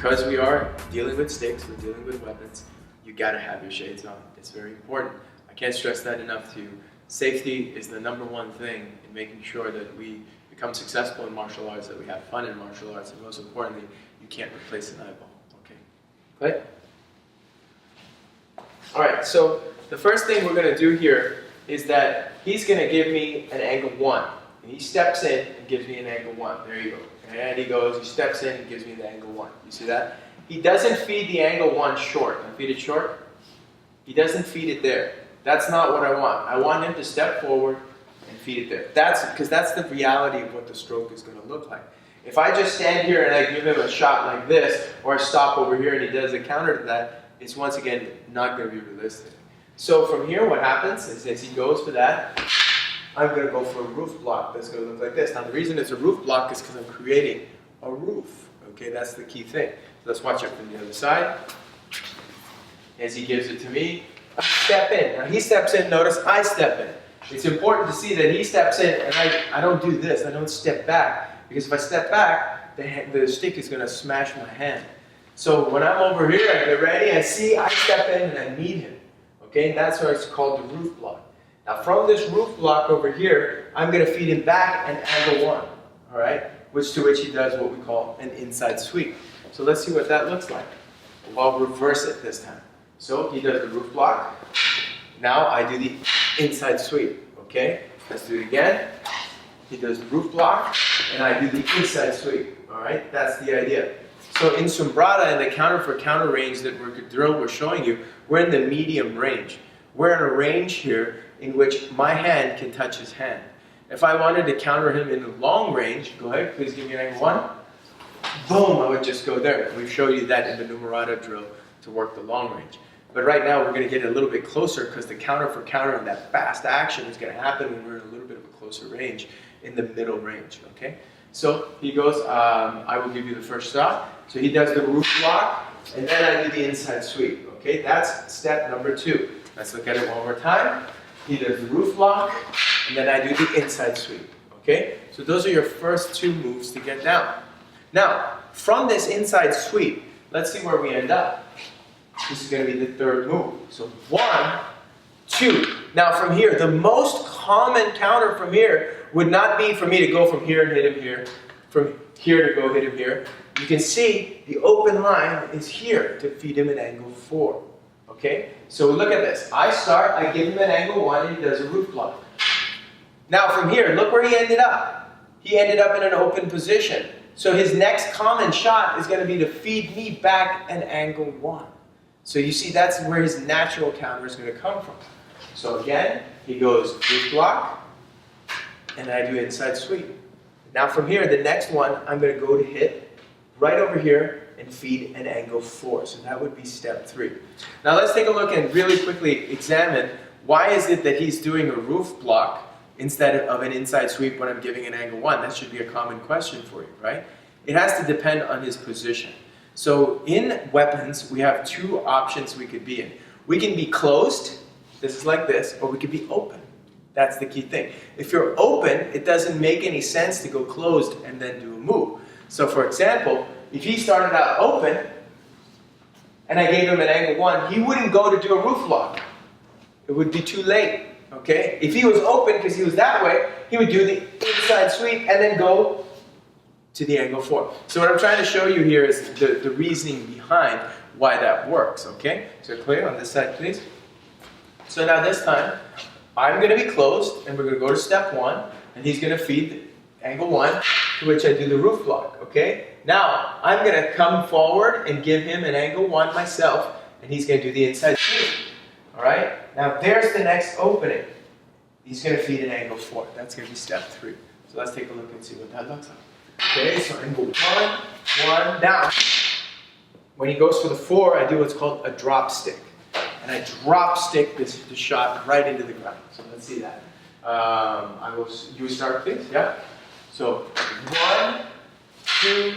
because we are dealing with sticks, we're dealing with weapons, you gotta have your shades on. It's very important. I can't stress that enough to you. Safety is the #1 thing in making sure that we become successful in martial arts, that we have fun in martial arts, and most importantly, you can't replace an eyeball, okay? Right? All right, so the first thing we're gonna do here is that he's gonna give me an angle 1. And he steps in and gives me an angle 1. There you go. And he goes, he steps in and gives me the angle 1. You see that? He doesn't feed the angle 1 short. I feed it short. He doesn't feed it there. That's not what I want. I want him to step forward and feed it there. Because that's the reality of what the stroke is going to look like. If I just stand here and I give him a shot like this, or I stop over here and he does a counter to that, it's once again not going to be realistic. So from here, what happens is as he goes for that, I'm going to go for a roof block that's going to look like this. Now the reason it's a roof block is because I'm creating a roof. Okay, that's the key thing. So let's watch it from the other side. As he gives it to me, I step in. Now he steps in, notice I step in. It's important to see that he steps in and I don't do this, I don't step back. Because if I step back, the stick is going to smash my hand. So when I'm over here, I get ready, I step in and I meet him. Okay, that's why it's called the roof block. Now from this roof block over here, I'm going to feed him back an angle 1. All right, to which he does what we call an inside sweep. So let's see what that looks like. Well, I'll reverse it this time. So he does the roof block. Now I do the inside sweep. Okay, let's do it again. He does the roof block, and I do the inside sweep. All right, that's the idea. So in Sumbrada, in the counter for counter range that we're showing you, we're in the medium range. We're in a range here in which my hand can touch his hand. If I wanted to counter him in the long range, go ahead, please give me an angle 1. Boom, I would just go there. We've showed you that in the Sumbrada drill to work the long range. But right now we're going to get a little bit closer because the counter for counter and that fast action is going to happen when we're in a little bit of a closer range in the middle range, okay? So he goes, I will give you the first shot. So he does the roof block, and then I do the inside sweep, okay? That's step #2. Let's look at it one more time. He does the roof block, and then I do the inside sweep, okay? So those are your first 2 moves to get down. Now, from this inside sweep, let's see where we end up. This is going to be the 3rd move. So 1, 2. Now from here, the most common counter from here would not be for me to go from here and hit him here, from here to go hit him here. You can see the open line is here to feed him an angle 4. Okay, so look at this. I start, I give him an angle 1, and he does a roof block. Now from here, look where he ended up. He ended up in an open position. So his next common shot is going to be to feed me back an angle 1. So you see that's where his natural counter is going to come from. So again, he goes roof block, and I do inside sweep. Now from here, the next one, I'm going to go to hit right over here and feed an angle 4. So that would be step 3. Now let's take a look and really quickly examine why is it that he's doing a roof block instead of an inside sweep when I'm giving an angle 1. That should be a common question for you, right? It has to depend on his position. So in weapons, we have 2 options we could be in. We can be closed, this is like this, or we could be open. That's the key thing. If you're open, it doesn't make any sense to go closed and then do a move. So for example, if he started out open, and I gave him an angle 1, he wouldn't go to do a roof block. It would be too late, okay? If he was open, because he was that way, he would do the inside sweep and then go to the angle 4. So what I'm trying to show you here is the reasoning behind why that works, okay? So clear on this side, please. So now this time, I'm going to be closed, and we're going to go to step 1, and he's going to feed angle 1, to which I do the roof block, okay? Now, I'm going to come forward and give him an angle 1 myself, and he's going to do the inside sweep, all right? Now, there's the next opening. He's going to feed an angle 4. That's going to be step 3. So let's take a look and see what that looks like. Okay, so angle 1, 1, now, when he goes for the 4, I do what's called a drop stick. And I drop stick the shot right into the ground. So let's see that. You start, please, yeah? So 1, 2,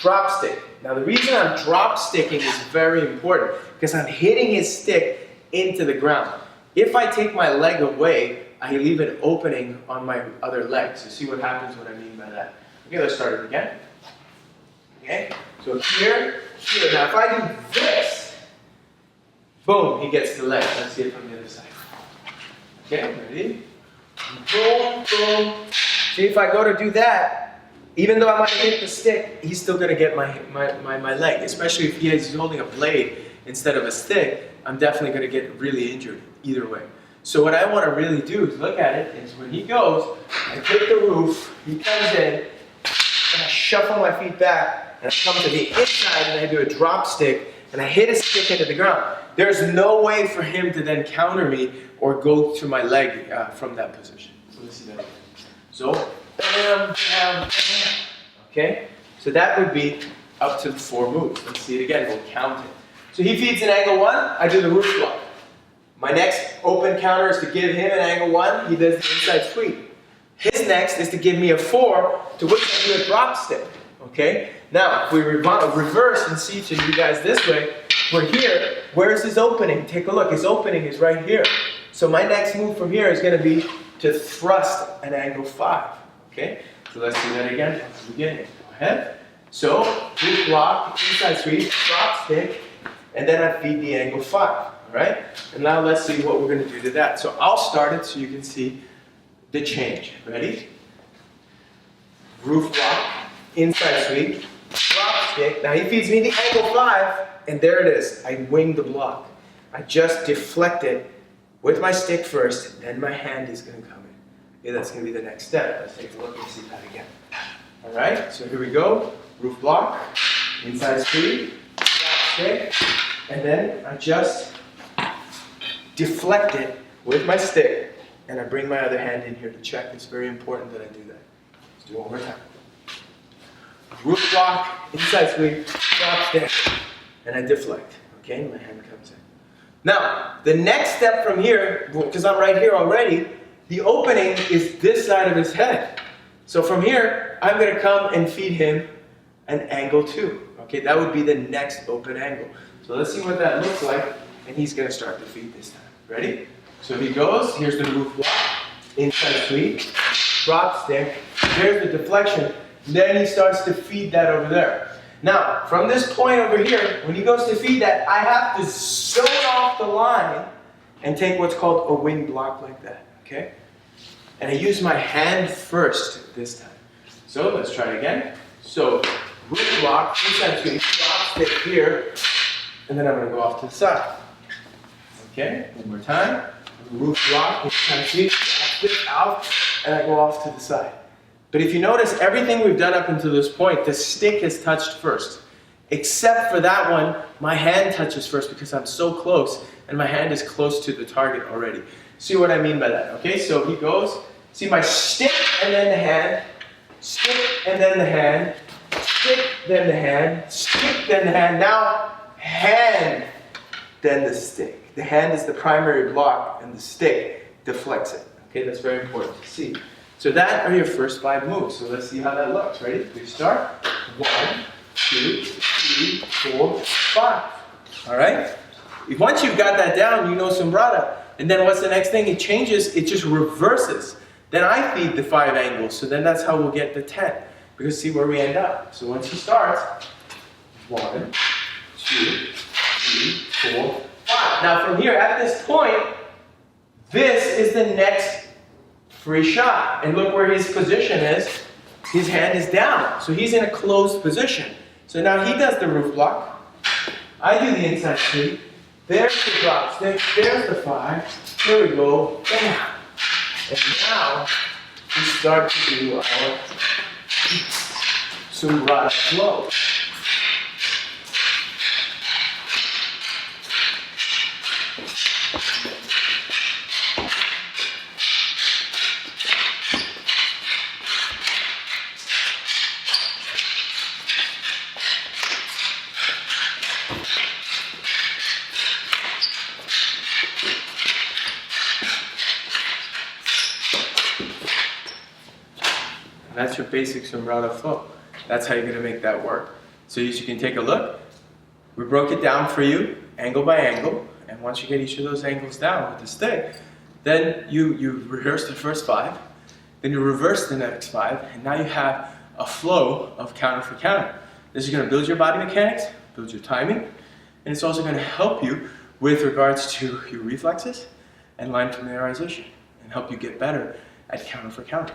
drop stick. Now the reason I'm drop sticking is very important because I'm hitting his stick into the ground. If I take my leg away, I leave an opening on my other leg. So see what happens, what I mean by that. Okay, let's start it again. Okay? So here, here. Now if I do this, boom, he gets the leg. Let's see it from the other side. Okay, ready? Boom, boom. See, if I go to do that, even though I might hit the stick, he's still gonna get my leg. Especially if he's holding a blade instead of a stick, I'm definitely gonna get really injured either way. So what I wanna really do is look at it, is when he goes, I hit the roof, he comes in, and I shuffle my feet back, and I come to the inside and I do a drop stick, and I hit his stick into the ground. There's no way for him to then counter me or go to my leg from that position. So let's see that again. So, bam, bam, bam. Okay? So that would be up to the 4 moves. Let's see it again. We'll count it. So he feeds an angle 1, I do the roof block. My next open counter is to give him an angle 1, he does the inside sweep. His next is to give me a 4, to which I do a drop stick. Okay? Now, if we reverse and see to you guys this way, we're here. Where's his opening? Take a look. His opening is right here. So my next move from here is going to be to thrust an angle 5. Okay? So let's do that again at the beginning. Go ahead. So, roof block, inside sweep, drop stick, and then I feed the angle 5. Alright? And now let's see what we're going to do to that. So I'll start it so you can see the change. Ready? Roof block, inside sweep, drop stick. Now he feeds me the angle 5, and there it is. I wing the block. I just deflect it with my stick first, then my hand is going to come in. Okay, that's going to be the next step. Let's take a look and see that again. Alright, so here we go. Roof block, inside sweep, drop stick, and then I just deflect it with my stick, and I bring my other hand in here to check. It's very important that I do that. Let's do it one more time. Roof block, inside sweep, drop stick, and I deflect. Okay, my hand comes in. Now, the next step from here, because I'm right here already, the opening is this side of his head. So from here, I'm going to come and feed him an angle 2. Okay, that would be the next open angle. So let's see what that looks like, and he's going to start to feed this time. Ready? So he goes, here's the roof block, inside sweep, drop stick, there's the deflection, then he starts to feed that over there. Now, from this point over here, when he goes to feed that, I have to zone off the line and take what's called a wing block like that, okay? And I use my hand first this time. So let's try it again. So, roof block, inside sweep, drop stick here, and then I'm going to go off to the side. Okay, one more time. Roof block, inside sweep, drop stick out, and I go off to the side. But if you notice, everything we've done up until this point, the stick has touched first. Except for that one, my hand touches first because I'm so close, and my hand is close to the target already. See what I mean by that, okay? So he goes, see my stick and then the hand, stick and then the hand, stick then the hand, stick then the hand, now hand then the stick. The hand is the primary block and the stick deflects it. Okay, that's very important to see. So that are your first 5 moves. So let's see how that looks. Ready? We start. 1, 2, 3, 4, 5. Alright? Once you've got that down, you know Sumbrada. And then what's the next thing? It changes, it just reverses. Then I feed the 5 angles. So then that's how we'll get the 10. Because see where we end up. So once he starts, 1, 2, 3, 4, 5. Now from here, at this point, this is the next free shot. And look where his position is. His hand is down. So he's in a closed position. So now he does the roof block. I do the inside sweep. There's the drop stick. There's the 5. Here we go. Bam. And now we start to do our Sumbrada Flow. That's your basic Sumbrada flow. That's how you're going to make that work. So as you can take a look, we broke it down for you, angle by angle, and once you get each of those angles down with the stick, then you rehearse the first 5, then you reverse the next 5, and now you have a flow of counter for counter. This is going to build your body mechanics, build your timing, and it's also going to help you with regards to your reflexes and line familiarization and help you get better at counter for counter.